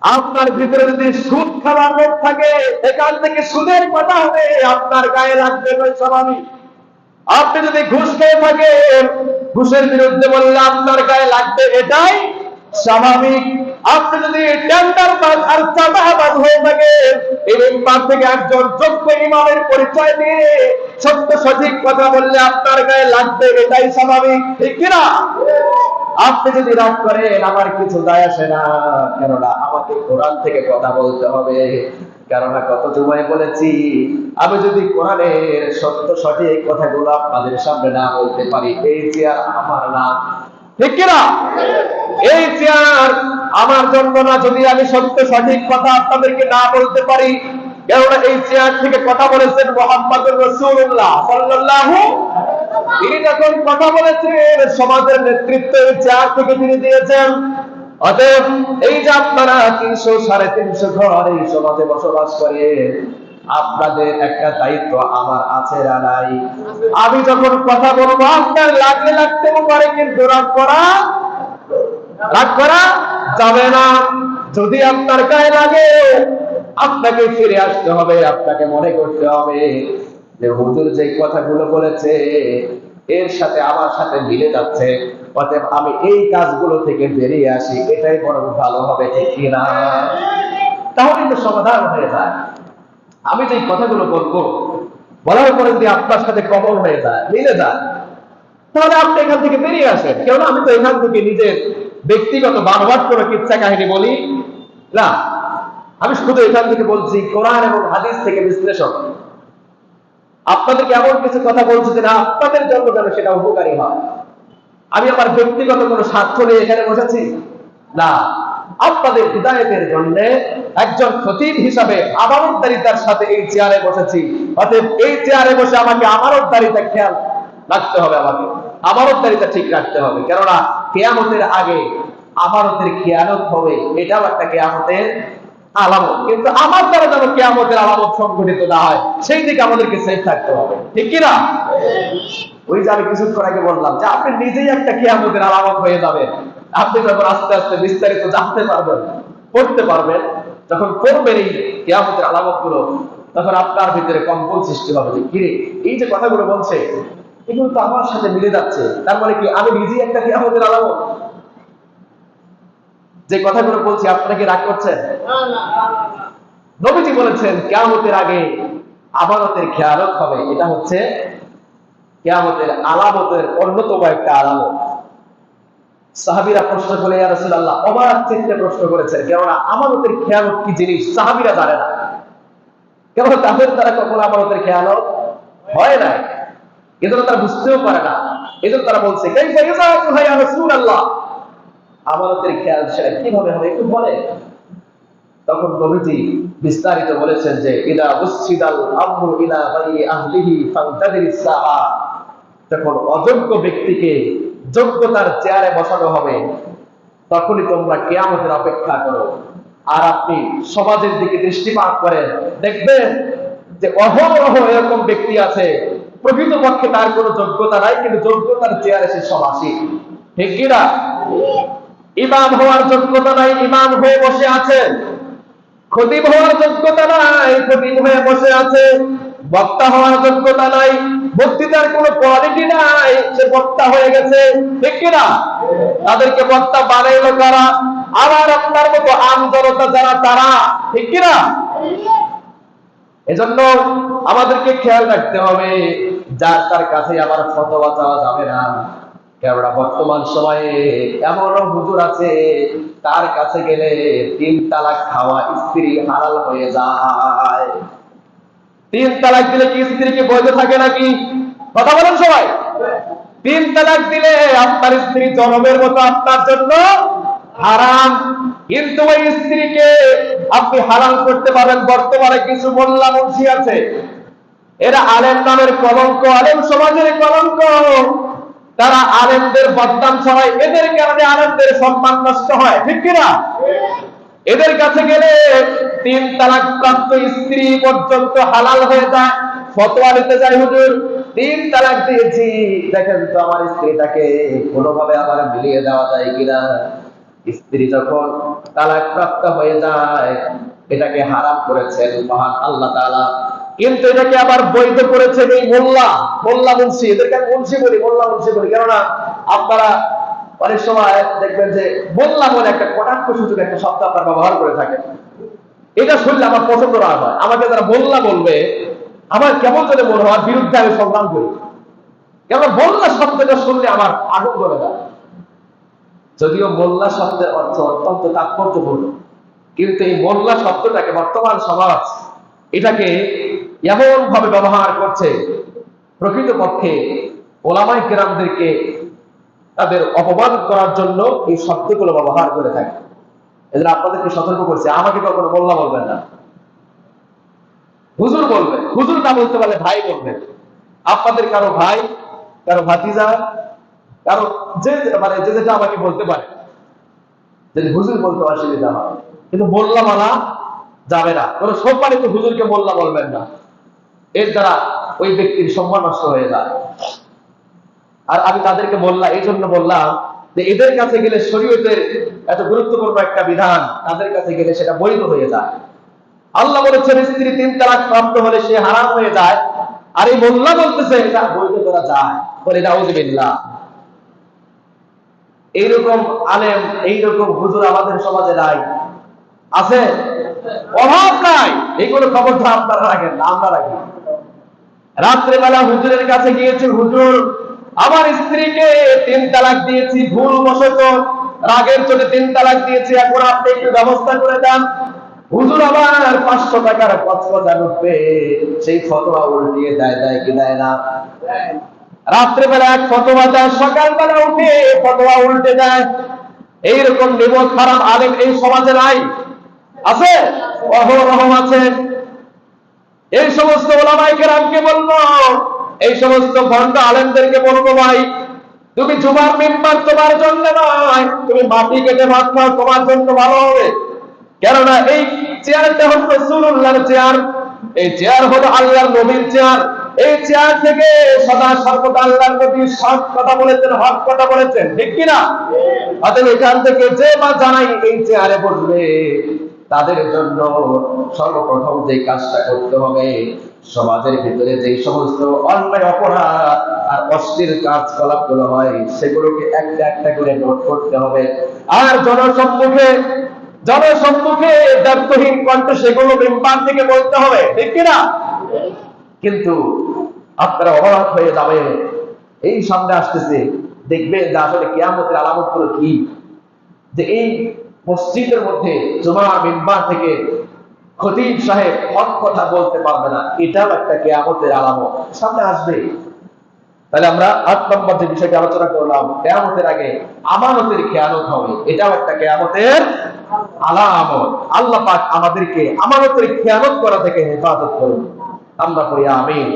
আপনার ভিতরে যদি সুদ খাওয়ার লোক থাকে, এখান থেকে সুদের কথা হবে, আপনার গায়ে লাগবে নয় স্বাভাবিক। আপনি যদি ঘুষ খেয়ে থাকেন, ঘুষের বিরুদ্ধে বললে আপনার গায়ে লাগবে, এটাই স্বাভাবিক। আপনি যদি টেন্ডারবাজ আর চাঁদাবাজ হয়ে থাকেন, এই মেম্বার থেকে একজন যোগ্য ইমামের পরিচয় দিয়ে সত্য সঠিক কথা বললে আপনার গায়ে লাগবে, এটাই স্বাভাবিক, ঠিক কিনা? আপনি যদি রাগ করেন, আমার কিছু যায় আসে না, কেননা আমাকে কোরআন থেকে কথা বলতে হবে। কেননা কত জুমায় বলেছি, আমি যদি কোরআনের সত্য সঠিক কথাগুলো আপনাদের সামনে না বলতে পারি, এই চেয়ার আমার না, ঠিক কিনা? এই চেয়ার আমার জন্য না, যদি আমি সত্য সঠিক কথা আপনাদেরকে না বলতে পারি। কেননা এই চেয়ার থেকে কথা বলেছেন মুহাম্মদুর রাসূলুল্লাহ সাল্লাল্লাহু, তিনি যখন কথা বলেছেন সমাজের নেতৃত্ব এই চেয়ার থেকে তিনি দিয়েছেন। অতএব এই যে আপনারা 300 350 ঘর এই সমাজে বসবাস করে, আপনাদের একটা দায়িত্ব আমার আছে না নাই? আমি যখন কথা বলবো আপনার লাগলে লাগতে পারে, কিন্তু রাগ করা যাবে না। যদি আপনার গায়ে লাগে, আপনাকে ফিরে আসতে হবে, আপনাকে মনে করতে হবে যে হুজুর যে কথাগুলো বলেছে এর সাথে আমার সাথে মিলে যাচ্ছে, অতএব আমি এই কাজগুলো থেকে বেরিয়ে আসি, এটাই বরং ভালো হবে, ঠিক কিনা? তাহলে কিন্তু সমাধান হয়ে যায়। আমি যে কথাগুলো বলবো, বলার পরে যদি আপনার সাথে কমন হয়ে যায়, মিলে যায়, তাহলে আপনি এখান থেকে বেরিয়ে আসেন। কেননা আমি তো এখান থেকে নিজের ব্যক্তিগত বানোয়াট করে কিচ্ছা কাহিনী বলি না, আমি শুধু এখান থেকে বলছি কোরআন এবং হাদিস থেকে বিশ্লেষণ। আপনাদেরকে এমন কিছু কথা বলছি যে না, আপনাদের জন্য যেন সেটা উপকারী হয়। আমি আমার ব্যক্তিগত কোনো স্বার্থ নিয়ে এখানে বসেছি না, আপনাদের হিদায়াতের জন্য একজন খতিব হিসাবে আমানতদারিতার সাথে এই চেয়ারে বসেছি। অতএব এই চেয়ারে বসে আমাকে আমানতদারিতা খেয়াল রাখতে হবে, আমাকে আমানতদারিতা ঠিক রাখতে হবে। কেননা কিয়ামতের আগে আমানতের খেয়ানত হবে, এটাও একটা কিয়ামতের আলামত। কিন্তু আমার দ্বারা যেন কিয়ামতের আলামত সংঘটিত না হয়, সেই দিকে আমাদেরকে সেফ থাকতে হবে, ঠিক কিনা? ওই যে আমি কিছুক্ষণ আগে বললাম যে আপনি নিজেই একটা কিয়ামতের আলামত হয়ে যাবেন। আপনি যখন আস্তে আস্তে বিস্তারিত জানতে পারবেন, পড়তে পারবেন, যখন পড়বেন এই কিয়ামতের আলামত গুলো, তখন আপনার ভিতরে কম্পন সৃষ্টি হবে যে কিরে, এই যে কথাগুলো বলছে এগুলো তো আমার সাথে মিলে যাচ্ছে, তার মানে কি আমি নিজেই একটা কিয়ামতের আলামত? যে কথাগুলো বলছি আপনারা কি রাগ করছেন? নবীজি বলেছেন কিয়ামতের আগে আমানতের খেয়ালত হবে, এটা হচ্ছে কিয়ামতের আলামতের অন্যতম একটা আলামত। সাহাবীরা প্রশ্ন করে, ইয়া রাসূলুল্লাহ, অবাক চিত্তে প্রশ্ন করেছেন, কেননা আমানতের খেয়ালত কি জিনিস সাহাবীরা জানে না। কেননা তাদের দ্বারা কখনো আমানতের খেয়ালত হয় না, এজন্য তারা বুঝতেও পারে না। এজন্য তারা বলছে, কাইফা ইয়াযাতুহা ইয়া রাসূলুল্লাহ, আমানতের খেয়াল সেটা কিভাবে হবে একটু বলেন। তখন নবীজি বিস্তারিত বলেছেন যে ইদা উসিদাল আমরু ইলা গায়রি আহলিহি ফান্তাদিরিস সাআ, যখন অযোগ্য ব্যক্তিকে যোগ্যতার চেয়ারে বসানো হবে, তখনই তোমরা কিয়ামতের অপেক্ষা করো। আর আপনি সমাজের দিকে দৃষ্টিপাত করেন, দেখবেন যে অহরহ এরকম ব্যক্তি আছে, প্রকৃতপক্ষে তার কোনো যোগ্যতা নাই, কিন্তু যোগ্যতার চেয়ারে সে সমাসীন, ঠিক কিনা? ইমাম হওয়ার যোগ্যতা নাই, ইমাম হয়ে বসে আছে। খতিব হওয়ার যোগ্যতা নাই, খতিব হয়ে বসে আছে। বক্তা হওয়ার যোগ্যতা নাই, বক্তৃতার কোনো কোয়ালিটি নাই, সে বক্তা হয়ে গেছে, ঠিক কিনা? তাদেরকে বক্তা বানাইলো কারা? আবার আপনার মতো আম জনতা যারা, তারা, ঠিক কিনা? এজন্য আমাদেরকে খেয়াল রাখতে হবে, যার তার কাছে আমার ফতোয়া চাওয়া যাবে না। কেননা বর্তমান সময়ে এমনও হুজুর আছে, তার কাছে গেলে 3 তালাক খাওয়া স্ত্রী হালাল হয়ে যায়। 3 তালাক দিলে কি স্ত্রী কি বৈধ থাকে নাকি? কথা বলেন সবাই। 3 তালাক দিলে আপনার স্ত্রী জনমের মতো আপনার জন্য হারাম, কিন্তু ওই স্ত্রীকে আপনি হালাল করতে পারেন। বর্তমানে কিছু মোল্লা মুন্সি আছে, এরা আলেম নামের কলঙ্ক, আলেম সমাজের কলঙ্ক। তারা আলেমদের বদনাম ছড়ায়, এদের কারণে আলেমদের সম্মান নষ্ট হয়, ঠিক কিনা? এদের কাছে গেলে 3 তালাক প্রাপ্ত স্ত্রী পর্যন্ত হালাল হয়ে যায়। ফতোয়া নিতে যায়, হুজুর 3 তালাক দিয়েছি, দেখেন তো আমার স্ত্রীটাকে কোনোভাবে আবার মিলিয়ে দেওয়া যায় কিনা। স্ত্রী যখন তালাক প্রাপ্ত হয়ে যায়, এটাকে হারাম করেছেন মহান আল্লাহ তাআলা, কিন্তু এটাকে আবার বৈধ করেছেন এই মোল্লা মুন্সি। এদেরকে আমি মুন্সি বলি, মোল্লা মুন্সি বলি, কেননা আপনারা অনেক সময় দেখবেন যে মোল্লা বলে একটা কটাক্ষ সূচক একটা শব্দ আপনারা ব্যবহার করে থাকেন। এটা শুনলে আমার পছন্দ না হয়, আমাকে যারা মোল্লা বলবে আমার কেমন করে মনে হয় বিরুদ্ধে আমি সংগ্রাম করি, কেন মোল্লা শব্দটা শুনলে আমার আগুন ধরে যায়। যদিও মোল্লা শব্দের অর্থ অত্যন্ত তাৎপর্যপূর্ণ, কিন্তু এই মোল্লা শব্দটাকে বর্তমান সমাজ এটাকে এমন ভাবে ব্যবহার করছে, প্রকৃতপক্ষে ওলামায়ে কেরামদেরকে তাদের অপমান করার জন্য এই শব্দগুলো ব্যবহার করে থাকে। এজন্য আপনাদেরকে সতর্ক করছে, আমাকে কখনো মোল্লা বলবেন না, হুজুর বলবেন। হুজুর না বলতে পারলে ভাই বলবেন। আপনাদের কারো ভাই, কারো ভাতিজা, কারো যে মানে যে যেটা আমাকে বলতে পারে, যদি হুজুর বলতে অসুবিধা হয়, কিন্তু মোল্লা মানা যাবে না। কোনো সম্মানিত হুজুরকে মোল্লা বলবেন না, এর দ্বারা ওই ব্যক্তির সম্মান নষ্ট হয়ে যায়। আর আমি তাদেরকে মোল্লা এই জন্য বললাম যে এদের কাছে গেলে শরীয়তের এত গুরুত্বপূর্ণ একটা বিধান, তাদের কাছে গেলে সেটা বৈধ হয়ে যায়। আল্লাহ বলেছেন স্ত্রী 3 তালাক প্রাপ্ত হলে সে হারাম হয়ে যায়, আর এই মোল্লা বলতেছে এটা বৈধ করা যায়, বলে নাউযুবিল্লাহ। এইরকম আলেম, এইরকম হুজুর আমাদের সমাজে নাই, আছে? অভাব নাই। এইগুলো খবরটা আপনারা রাখেন না, আমরা রাখি। রাত্রেবেলা হুজুরের কাছে গিয়েছি, হুজুর আমার স্ত্রীকে 3 তালাক দিয়েছি, ভুলবশত রাগের চোটে 3 তালাক দিয়েছি, এখন আপনি একটু ব্যবস্থা করে দেন। হুজুর আমার 500 টাকার কচকচা উঠবে, সেই ফতোয়া উল্টিয়ে দেয় কি দেয় না? রাত্রেবেলা এক ফতোয়া দেয়, সকালবেলা উঠে ফতোয়া উল্টে দেয়। এইরকম নিবদ খারাপ আলেম এই সমাজে নাই, আছে? অহরহ আছে। এই সমস্ত ওলামায়ে কেরামকে বলবো, এই সমস্ত ভণ্ড আলেমদেরকে বলবো, ভাই তুমি জুমার মিম্বার তোমার জন্য নয়, তুমি মাটি কেটে ভাত খাও, তোমার জন্য ভালো হবে। কেননা এই চেয়ারটা হলো রাসূলুল্লাহর চেয়ার, এই চেয়ার হলো আল্লাহর নবীর চেয়ার। এই চেয়ার থেকে সদা সর্বদা আল্লাহর নবী সৎ কথা বলেছেন, হক কথা বলেছেন, ঠিক কিনা? অতএব এখান থেকে যে বা জানাই এই চেয়ারে বসবে, তাদের জন্য সর্বপ্রথম যে কাজটা করতে হবে, সমাজের ভিতরে যে সমস্ত অন্যায় অপরাধ আর অশ্লীল কার্যকলাপ গুলো হয়, সেগুলোকে একটা একটা করে নোট করতে হবে। আর জনসম্মুখে দায়িত্বহীন কণ্ঠে সেগুলো মিম্বার থেকে বলতে হবে, ঠিক কিনা? কিন্তু আপনারা অবাক হয়ে যাবেন, এই সামনে আসতেছে, দেখবেন যে আসলে কিয়ামতের আলামত গুলো কি, যে এই মসজিদের মধ্যে জুমার মিম্বার থেকে খতিব সাহেব হক কথা বলতে পারবে না, এটাও একটা কিয়ামতের আলামত সামনে আসবে। তাহলে আমরা 8 নম্বর যে বিষয়টি আলোচনা করলাম, কিয়ামতের আগে আমানতের খেয়ানত হবে, এটাও একটা কিয়ামতের আলামত। আল্লাহ পাক আমাদেরকে আমানতের খেয়ানত করা থেকে হেফাজত করুন, আমরা করি আমিন।